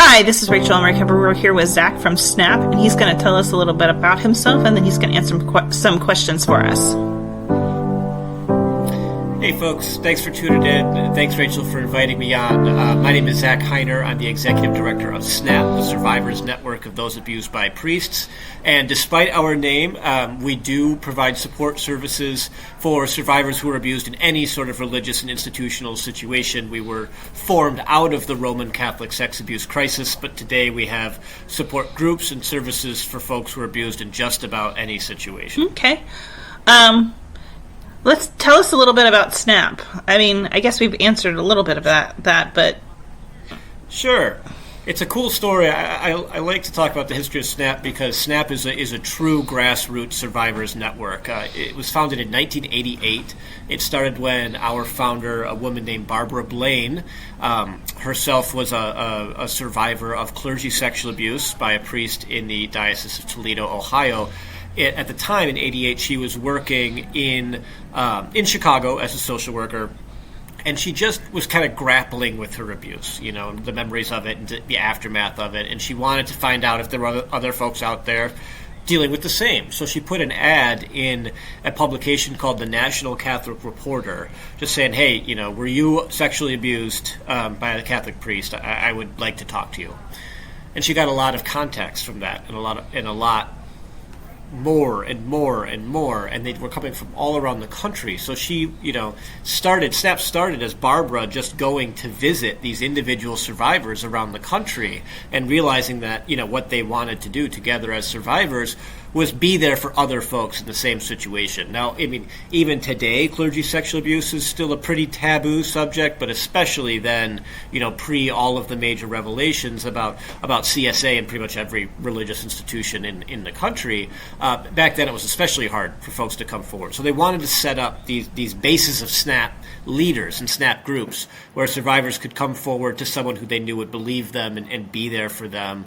Hi, this is Rachel Emery-Kemper. We're here with Zach from Snap, and he's going to tell us a little bit about himself, and then he's going to answer some questions for us. Hey folks, thanks for tuning in. Thanks Rachel for inviting me on. My name is Zach Hiner. I'm the Executive Director of SNAP, the Survivors Network of Those Abused by Priests. And despite our name, we do provide support services for survivors who are abused in any sort of religious and institutional situation. We were formed out of the Roman Catholic sex abuse crisis, but today we have support groups and services for folks who are abused in just about any situation. Okay. Let's tell us a little bit about SNAP. I mean, I guess we've answered a little bit of that, but... Sure. It's a cool story. I like to talk about the history of SNAP because SNAP is a true grassroots survivors network. It was founded in 1988. It started when our founder, a woman named Barbara Blaine, herself was a survivor of clergy sexual abuse by a priest in the Diocese of Toledo, Ohio. At the time, in '88, she was working in Chicago as a social worker, and she just was kind of grappling with her abuse, you know, the memories of it and the aftermath of it, and she wanted to find out if there were other folks out there dealing with the same. So she put an ad in a publication called the National Catholic Reporter, just saying, hey, you know, were you sexually abused by a Catholic priest? I would like to talk to you. And she got a lot of context from that, and a lot more and more and more, and they were coming from all around the country. So she, SNAP started as Barbara just going to visit these individual survivors around the country and realizing that, what they wanted to do together as survivors was be there for other folks in the same situation. Now, I mean, even today, clergy sexual abuse is still a pretty taboo subject, but especially then, pre all of the major revelations about CSA and pretty much every religious institution in the country, back then it was especially hard for folks to come forward. So they wanted to set up these bases of SNAP leaders and SNAP groups where survivors could come forward to someone who they knew would believe them and be there for them.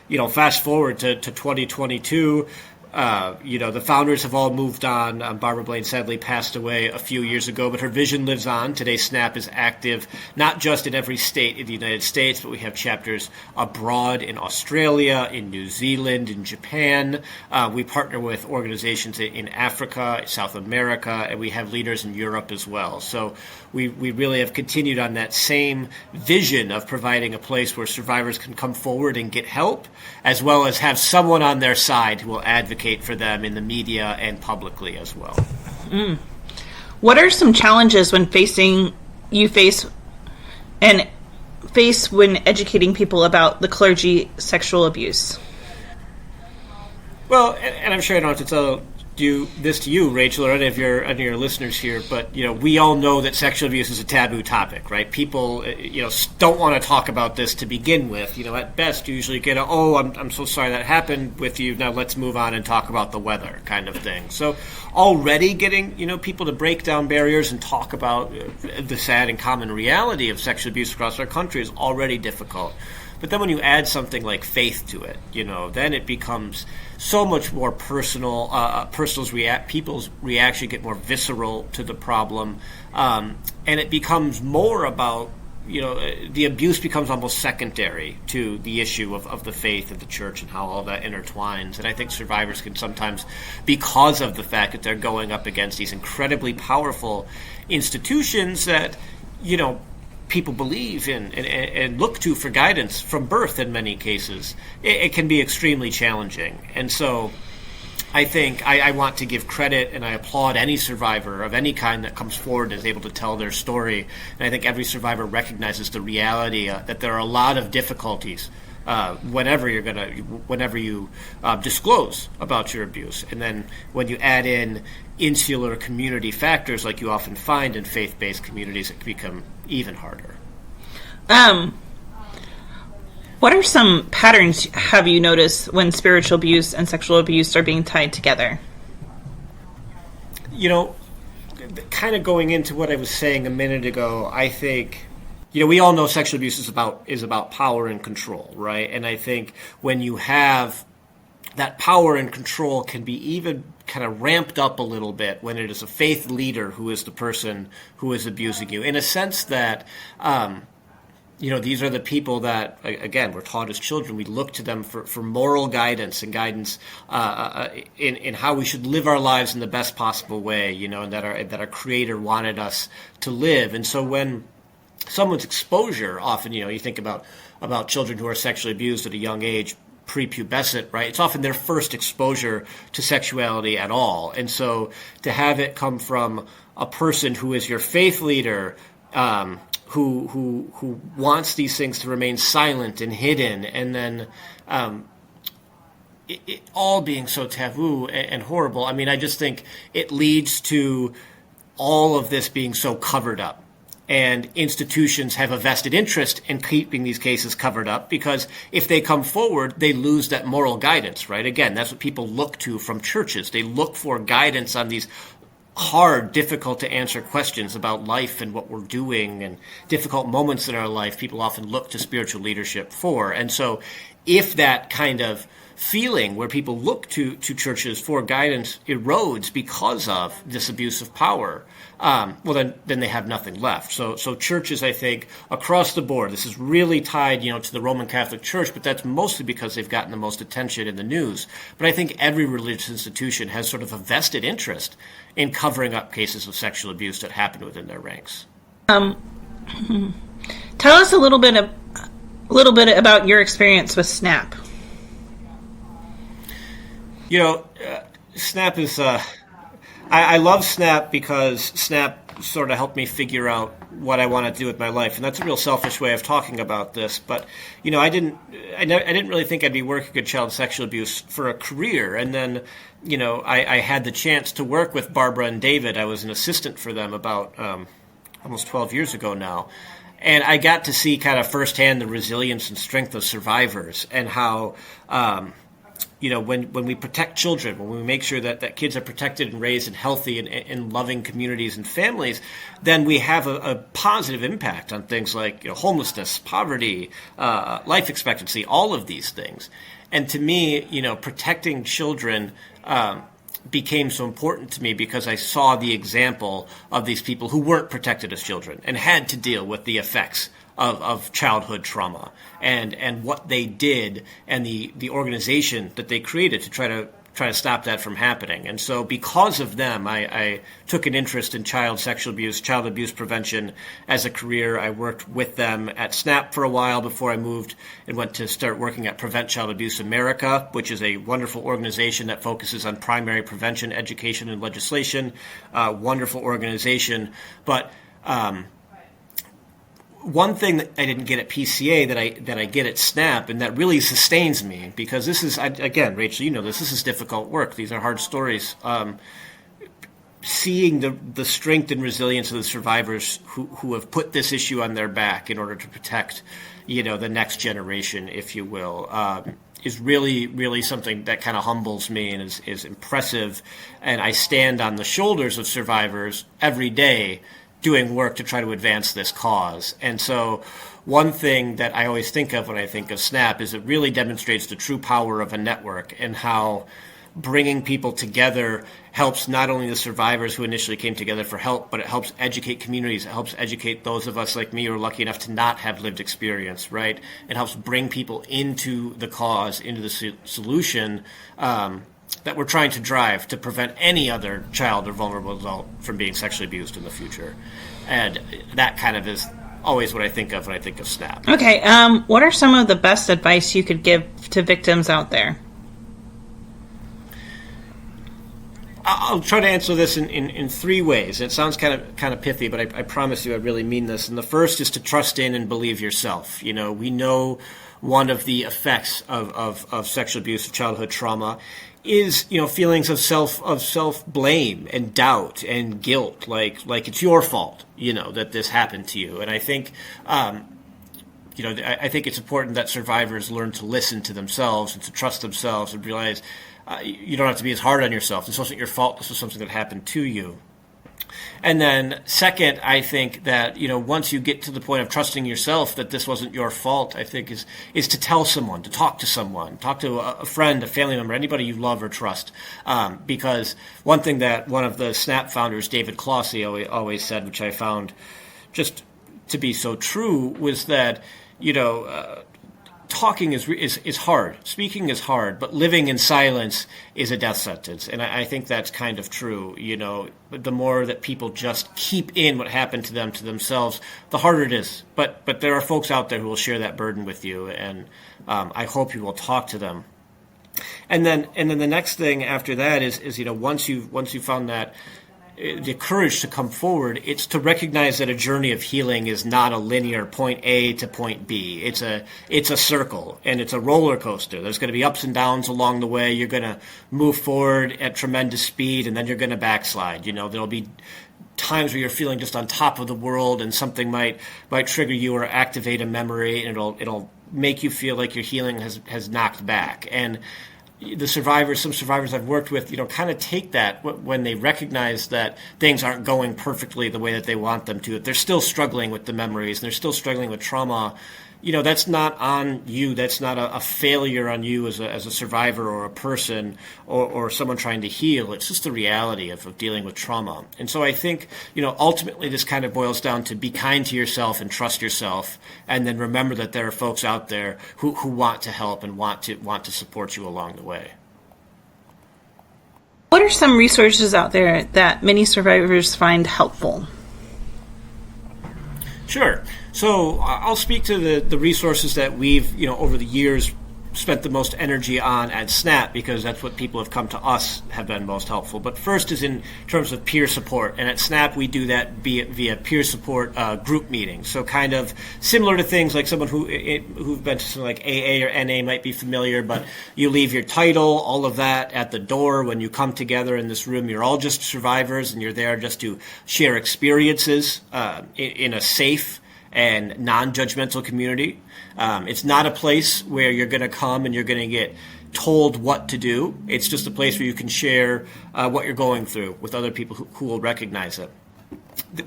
Now, fast forward to 2022, the founders have all moved on. Barbara Blaine sadly passed away a few years ago, but her vision lives on. Today, SNAP is active not just in every state in the United States, but we have chapters abroad in Australia, in New Zealand, in Japan. We partner with organizations in Africa, South America, and we have leaders in Europe as well. So we really have continued on that same vision of providing a place where survivors can come forward and get help, as well as have someone on their side who will advocate for them in the media and publicly as well. What are some challenges when when educating people about the clergy sexual abuse? Well, and I'm sure I don't have to tell this to you, Rachel, or any of your listeners here, but we all know that sexual abuse is a taboo topic, right? People don't want to talk about this to begin with. At best you usually get I'm so sorry that happened with you, now let's move on and talk about the weather kind of thing. So already getting people to break down barriers and talk about the sad and common reality of sexual abuse across our country is already difficult. But then when you add something like faith to it, then it becomes so much more personal. People's reaction get more visceral to the problem, and it becomes more about, the abuse becomes almost secondary to the issue of the faith of the church and how all that intertwines. And I think survivors can sometimes, because of the fact that they're going up against these incredibly powerful institutions that, people believe in and look to for guidance from birth in many cases, it can be extremely challenging. And so I think I want to give credit and I applaud any survivor of any kind that comes forward and is able to tell their story. And I think every survivor recognizes the reality that there are a lot of difficulties whenever you disclose about your abuse. And then when you add in insular community factors like you often find in faith-based communities, it can become even harder. What are some patterns have you noticed when spiritual abuse and sexual abuse are being tied together? Kind of going into what I was saying a minute ago, I think we all know sexual abuse is about power and control, right? And I think when you have that power and control can be even kind of ramped up a little bit when it is a faith leader who is the person who is abusing you, in a sense that these are the people that, again, we're taught as children. We look to them for moral guidance and guidance in how we should live our lives in the best possible way, and that our Creator wanted us to live. And so when someone's exposure, often, you think about children who are sexually abused at a young age, prepubescent, right? It's often their first exposure to sexuality at all. And so to have it come from a person who is your faith leader, who wants these things to remain silent and hidden, and then it all being so taboo and horrible. I mean, I just think it leads to all of this being so covered up. And institutions have a vested interest in keeping these cases covered up, because if they come forward, they lose that moral guidance, right? Again, that's what people look to from churches. They look for guidance on these hard, difficult to answer questions about life and what we're doing and difficult moments in our life. People often look to spiritual leadership for. And so if that kind of feeling where people look to churches for guidance erodes because of this abuse of power, then they have nothing left. So churches, I think, across the board, this is really tied, to the Roman Catholic Church, but that's mostly because they've gotten the most attention in the news. But I think every religious institution has sort of a vested interest in covering up cases of sexual abuse that happen within their ranks. Tell us a little bit about your experience with SNAP. SNAP is, I love SNAP because SNAP sort of helped me figure out what I want to do with my life. And that's a real selfish way of talking about this. But, I didn't really think I'd be working in child sexual abuse for a career. And then, I had the chance to work with Barbara and David. I was an assistant for them about almost 12 years ago now. And I got to see kind of firsthand the resilience and strength of survivors, and how, when we protect children, when we make sure that kids are protected and raised in healthy and loving communities and families, then we have a positive impact on things like homelessness, poverty, life expectancy, all of these things. And to me, protecting children became so important to me because I saw the example of these people who weren't protected as children and had to deal with the effects of childhood trauma and what they did, and the organization that they created to try to stop that from happening. And so because of them, I took an interest in child sexual abuse, child abuse prevention as a career. I worked with them at SNAP for a while before I moved and went to start working at Prevent Child Abuse America, which is a wonderful organization that focuses on primary prevention, education, and legislation. Wonderful organization. But one thing that I didn't get at PCA that I get at SNAP, and that really sustains me, because this is, again, Rachel, this is difficult work. These are hard stories. Seeing the strength and resilience of the survivors who have put this issue on their back in order to protect, the next generation, if you will, is really, really something that kind of humbles me and is impressive. And I stand on the shoulders of survivors every day doing work to try to advance this cause. And so one thing that I always think of when I think of SNAP is it really demonstrates the true power of a network, and how bringing people together helps not only the survivors who initially came together for help, but it helps educate communities. It helps educate those of us like me who are lucky enough to not have lived experience, right? It helps bring people into the cause, into the solution that we're trying to drive to prevent any other child or vulnerable adult from being sexually abused in the future. And that kind of is always what I think of when I think of SNAP. Okay, what are some of the best advice you could give to victims out there? I'll try to answer this in three ways. It sounds kind of pithy, but I promise you I really mean this. And the first is to trust in and believe yourself. We know one of the effects of sexual abuse, of childhood trauma, is feelings of self blame and doubt and guilt, like it's your fault that this happened to you. And I think I think it's important that survivors learn to listen to themselves and to trust themselves and realize you don't have to be as hard on yourself. This wasn't your fault. This was something that happened to you. And then second, I think that, once you get to the point of trusting yourself that this wasn't your fault, I think is to tell someone, to talk to someone, talk to a friend, a family member, anybody you love or trust. Because one thing that one of the SNAP founders, David Clossie, always said, which I found just to be so true was that, talking is hard. Speaking is hard, but living in silence is a death sentence. And I think that's kind of true. The more that people just keep in what happened to them to themselves, the harder it is. But there are folks out there who will share that burden with you, and I hope you will talk to them. And then the next thing after that is once you found that the courage to come forward, it's to recognize that a journey of healing is not a linear point A to point B. It's a circle, and it's a roller coaster. There's going to be ups and downs along the way. You're going to move forward at tremendous speed, and then you're going to backslide. There'll be times where you're feeling just on top of the world, and something might trigger you or activate a memory, and it'll make you feel like your healing has knocked back. And some survivors I've worked with, kind of take that when they recognize that things aren't going perfectly the way that they want them to, that they're still struggling with the memories and they're still struggling with trauma. That's not on you. That's not a failure on you as a survivor or a person or someone trying to heal. It's just the reality of dealing with trauma. And so I think, ultimately this kind of boils down to be kind to yourself and trust yourself, and then remember that there are folks out there who want to help and want to support you along the way. What are some resources out there that many survivors find helpful? Sure. So I'll speak to the resources that we've, over the years spent the most energy on at SNAP, because that's what people have come to us have been most helpful. But first is in terms of peer support. And at SNAP, we do that via peer support group meetings. So kind of similar to things like someone who've been to something like AA or NA might be familiar, but you leave your title, all of that at the door. When you come together in this room, you're all just survivors, and you're there just to share experiences in a safe and non-judgmental community. It's not a place where you're going to come and you're going to get told what to do. It's just a place where you can share what you're going through with other people who will recognize it.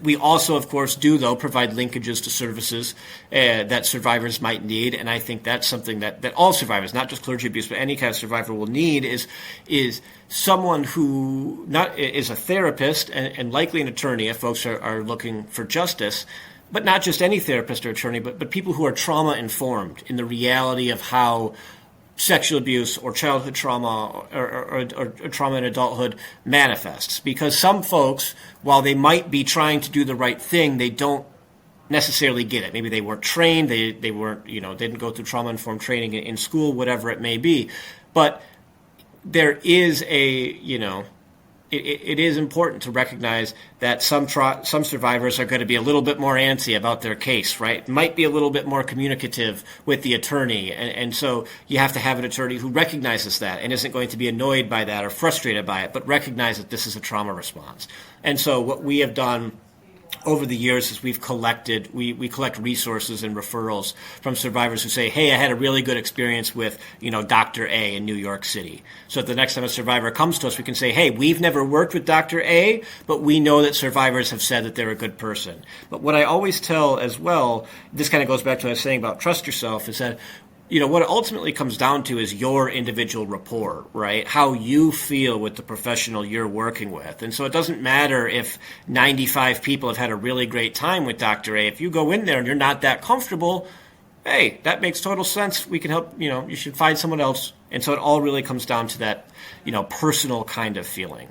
We also, of course, do, though, provide linkages to services that survivors might need, and I think that's something that all survivors, not just clergy abuse, but any kind of survivor will need, is someone who is a therapist and likely an attorney if folks are looking for justice, but not just any therapist or attorney, but people who are trauma-informed in the reality of how sexual abuse or childhood trauma or trauma in adulthood manifests. Because some folks, while they might be trying to do the right thing, they don't necessarily get it. Maybe they weren't trained, they weren't, didn't go through trauma-informed training in school, whatever it may be. But there is it is important to recognize that some survivors are going to be a little bit more antsy about their case, right? Might be a little bit more communicative with the attorney. And so you have to have an attorney who recognizes that and isn't going to be annoyed by that or frustrated by it, but recognize that this is a trauma response. And so what we have done over the years is we collect resources and referrals from survivors who say, hey, I had a really good experience with, Dr. A in New York City. So the next time a survivor comes to us, we can say, hey, we've never worked with Dr. A, but we know that survivors have said that they're a good person. But what I always tell as well, this kind of goes back to what I was saying about trust yourself, is that what it ultimately comes down to is your individual rapport, right? How you feel with the professional you're working with. And so it doesn't matter if 95 people have had a really great time with Dr. A. If you go in there and you're not that comfortable, hey, that makes total sense. We can help, you should find someone else. And so it all really comes down to that, personal kind of feeling.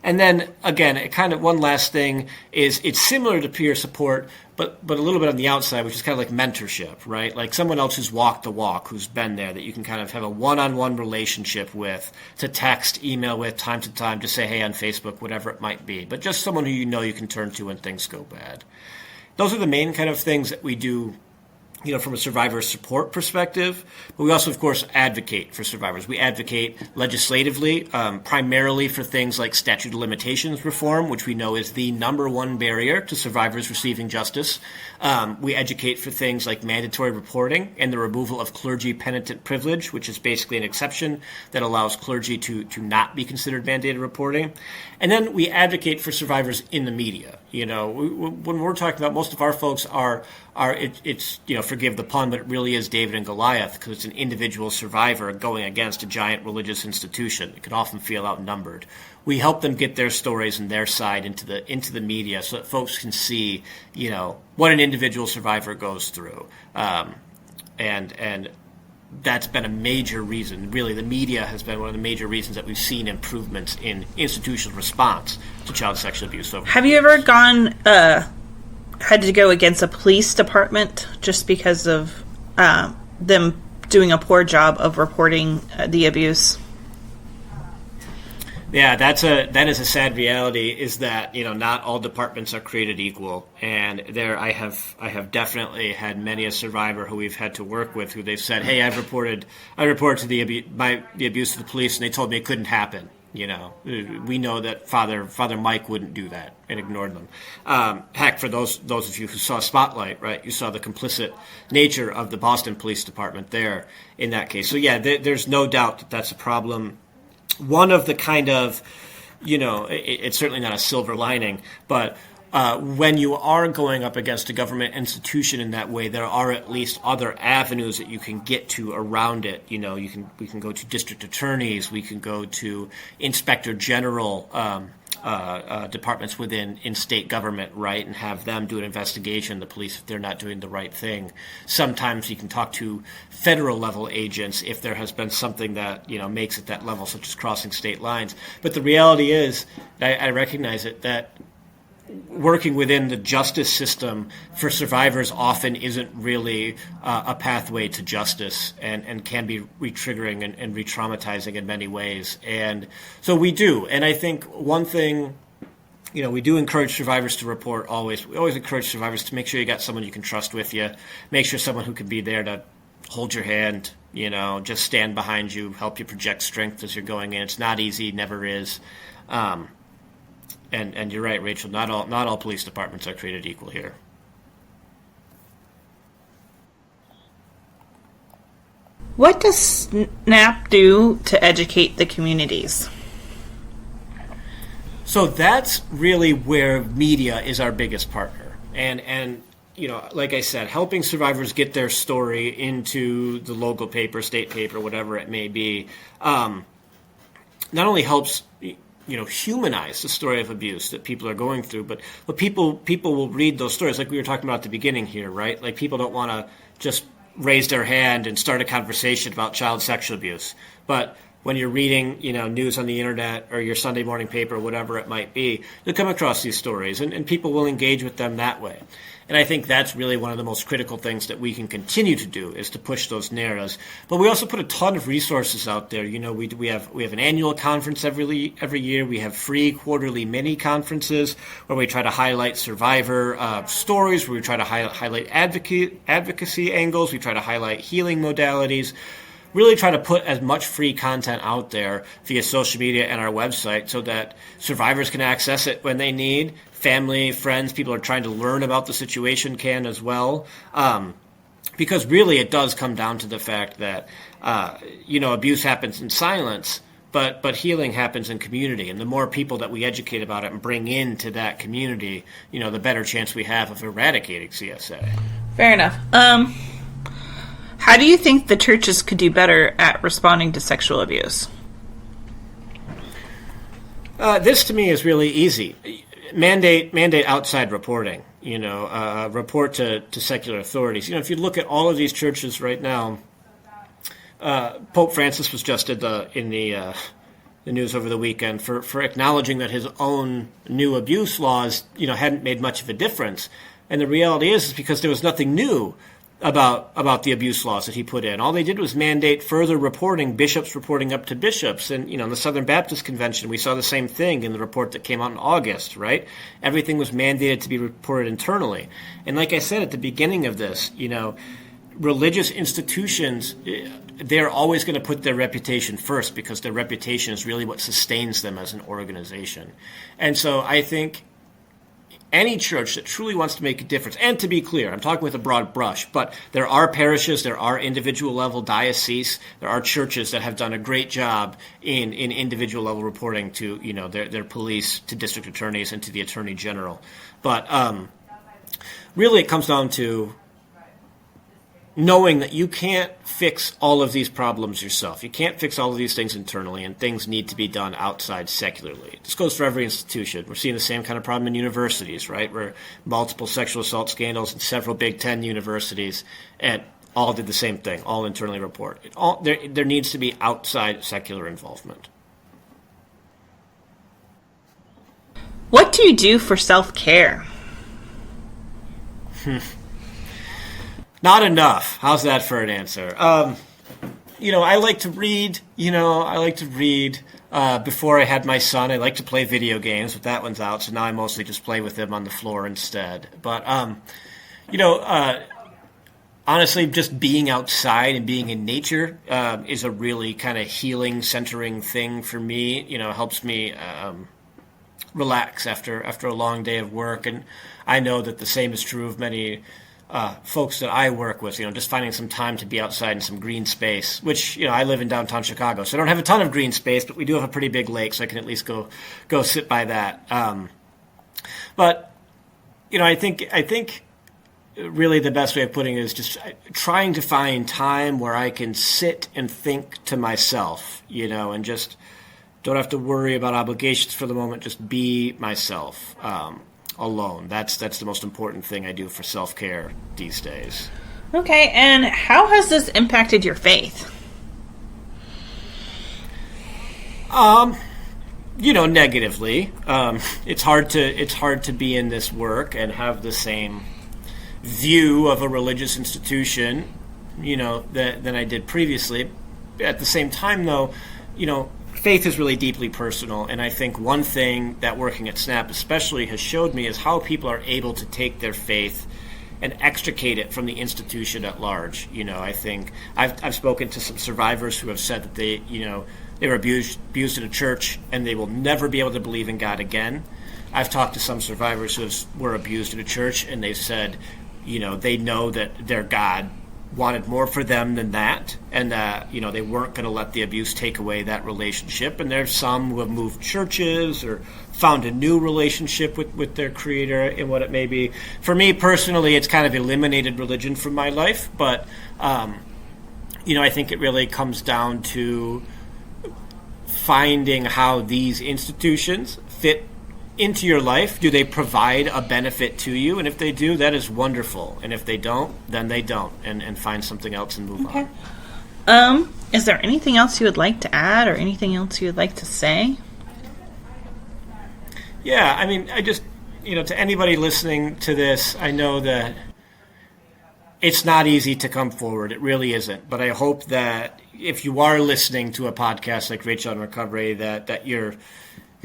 And then again, kind of one last thing is it's similar to peer support, but a little bit on the outside, which is kind of like mentorship, right? Like someone else who's walked the walk, who's been there, that you can kind of have a one-on-one relationship with, to text, email with, time to time, to say, hey, on Facebook, whatever it might be. But just someone who you can turn to when things go bad. Those are the main kind of things that we do, from a survivor support perspective. But we also, of course, advocate for survivors. We advocate legislatively, primarily for things like statute of limitations reform, which we know is the number one barrier to survivors receiving justice. We advocate for things like mandatory reporting and the removal of clergy penitent privilege, which is basically an exception that allows clergy to not be considered mandated reporting. And then we advocate for survivors in the media. When we're talking about, most of our folks it's forgive the pun, but it really is David and Goliath, because it's an individual survivor going against a giant religious institution. It can often feel outnumbered. We help them get their stories and their side into the media, so that folks can see, what an individual survivor goes through, and that's been a major reason. Really, the media has been one of the major reasons that we've seen improvements in institutional response to child sexual abuse. Have you ever had to go against a police department just because of them doing a poor job of reporting the abuse? Yeah, that is a sad reality, is that, not all departments are created equal. And I have definitely had many a survivor who we've had to work with who they've said, "Hey, I reported to the abuse of the police, and they told me it couldn't happen. We know that Father Mike wouldn't do that," and ignored them. Heck, for those of you who saw Spotlight, right, you saw the complicit nature of the Boston Police Department there in that case. So yeah, there's no doubt that that's a problem. One of the kind of, it's certainly not a silver lining, but when you are going up against a government institution in that way, there are at least other avenues that you can get to around it. We can go to district attorneys, we can go to inspector general departments in state government, right, and have them do an investigation, the police, if they're not doing the right thing. Sometimes you can talk to federal level agents if there has been something that, makes it that level, such as crossing state lines. But the reality is, I recognize it, that working within the justice system for survivors often isn't really a pathway to justice, and can be re-triggering and re-traumatizing in many ways. And so we do. And I think one thing, we do encourage survivors to report always. We always encourage survivors to make sure you got someone you can trust with you. Make sure someone who can be there to hold your hand, just stand behind you, help you project strength as you're going in. It's not easy, never is. And you're right, Rachel. Not all police departments are created equal here. What does SNAP do to educate the communities? So that's really where media is our biggest partner, and like I said, helping survivors get their story into the local paper, state paper, whatever it may be, not only helps humanize the story of abuse that people are going through, but people will read those stories, like we were talking about at the beginning here, right? Like, people don't want to just raise their hand and start a conversation about child sexual abuse. But when you're reading, news on the internet or your Sunday morning paper, whatever it might be, you'll come across these stories, and people will engage with them that way. And I think that's really one of the most critical things that we can continue to do, is to push those narratives. But we also put a ton of resources out there. We have an annual conference every year. We have free quarterly mini conferences where we try to highlight survivor stories, where we try to highlight advocacy angles. We try to highlight healing modalities. Really try to put as much free content out there via social media and our website, so that survivors can access it when they need. Family, friends, people are trying to learn about the situation can as well. Because really it does come down to the fact that, abuse happens in silence, but healing happens in community. And the more people that we educate about it and bring into that community, the better chance we have of eradicating CSA. Fair enough. How do you think the churches could do better at responding to sexual abuse? This to me is really easy. Mandate outside reporting. Report to secular authorities. If you look at all of these churches right now, Pope Francis was just in the news over the weekend for acknowledging that his own new abuse laws, hadn't made much of a difference. And the reality is because there was nothing new about the abuse laws that he put in. All they did was mandate further reporting, bishops reporting up to bishops. And, in the Southern Baptist Convention, we saw the same thing in the report that came out in August, right? Everything was mandated to be reported internally. And like I said at the beginning of this, religious institutions, they're always going to put their reputation first, because their reputation is really what sustains them as an organization. And so I think any church that truly wants to make a difference, and to be clear, I'm talking with a broad brush, but there are parishes, there are individual level dioceses, there are churches that have done a great job in individual level reporting to, their police, to district attorneys, and to the attorney general. But really it comes down to knowing that you can't fix all of these problems yourself. You can't fix all of these things internally, and things need to be done outside secularly. This goes for every institution. We're seeing the same kind of problem in universities, right, where multiple sexual assault scandals in several Big Ten universities, and all did the same thing, all internally report. There needs to be outside secular involvement. What do you do for self-care? Not enough. How's that for an answer? I like to read. Before I had my son, I like to play video games, but that one's out, so now I mostly just play with him on the floor instead. But, honestly, just being outside and being in nature is a really kind of healing, centering thing for me. Helps me relax after a long day of work. And I know that the same is true of many folks that I work with, just finding some time to be outside in some green space, which, I live in downtown Chicago, so I don't have a ton of green space, but we do have a pretty big lake, so I can at least go sit by that. But, I think really the best way of putting it is just trying to find time where I can sit and think to myself, and just don't have to worry about obligations for the moment, just be myself. Alone. That's the most important thing I do for self-care these days. Okay, and how has this impacted your faith? Negatively. It's hard to be in this work and have the same view of a religious institution, than I did previously. At the same time, though, faith is really deeply personal, and I think one thing that working at SNAP especially has showed me is how people are able to take their faith and extricate it from the institution at large. I think I've spoken to some survivors who have said that they were abused in a church and they will never be able to believe in God again. I've talked to some survivors who were abused in a church, and they've said, they know that their God wanted more for them than that, and that they weren't going to let the abuse take away that relationship. And there's some who have moved churches or found a new relationship with their creator and what it may be. For me personally, it's kind of eliminated religion from my life, but I think it really comes down to finding how these institutions fit into your life. Do they provide a benefit to you? And if they do, that is wonderful. And if they don't, then they don't, and find something else and move on. Is there anything else you would like to add or anything else you would like to say? Yeah, I just, to anybody listening to this, I know that it's not easy to come forward. It really isn't. But I hope that if you are listening to a podcast like Rachel in Recovery, that you're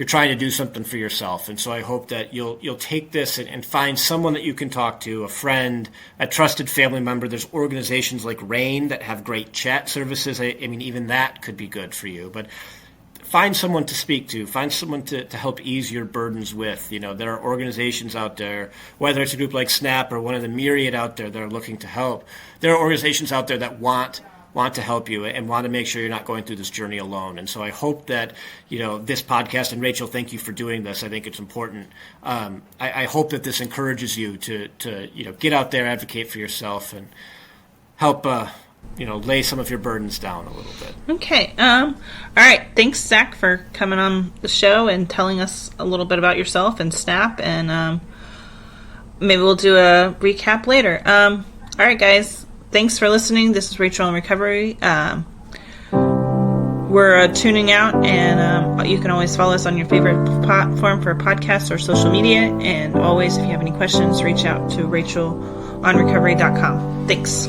trying to do something for yourself. And so I hope that you'll take this and find someone that you can talk to, a friend, a trusted family member. There's organizations like RAIN that have great chat services. Even that could be good for you. But find someone to speak to. Find someone to help ease your burdens with. There are organizations out there, whether it's a group like SNAP or one of the myriad out there that are looking to help. There are organizations out there that want to help you and want to make sure you're not going through this journey alone. And so I hope that, this podcast, and Rachel, thank you for doing this. I think it's important. I hope that this encourages you to get out there, advocate for yourself, and help, lay some of your burdens down a little bit. Okay. All right. Thanks, Zach, for coming on the show and telling us a little bit about yourself and SNAP. And maybe we'll do a recap later. All right, guys. Thanks for listening. This is Rachel in Recovery. We're tuning out, and you can always follow us on your favorite platform for podcasts or social media. And always, if you have any questions, reach out to RachelOnRecovery.com. Thanks.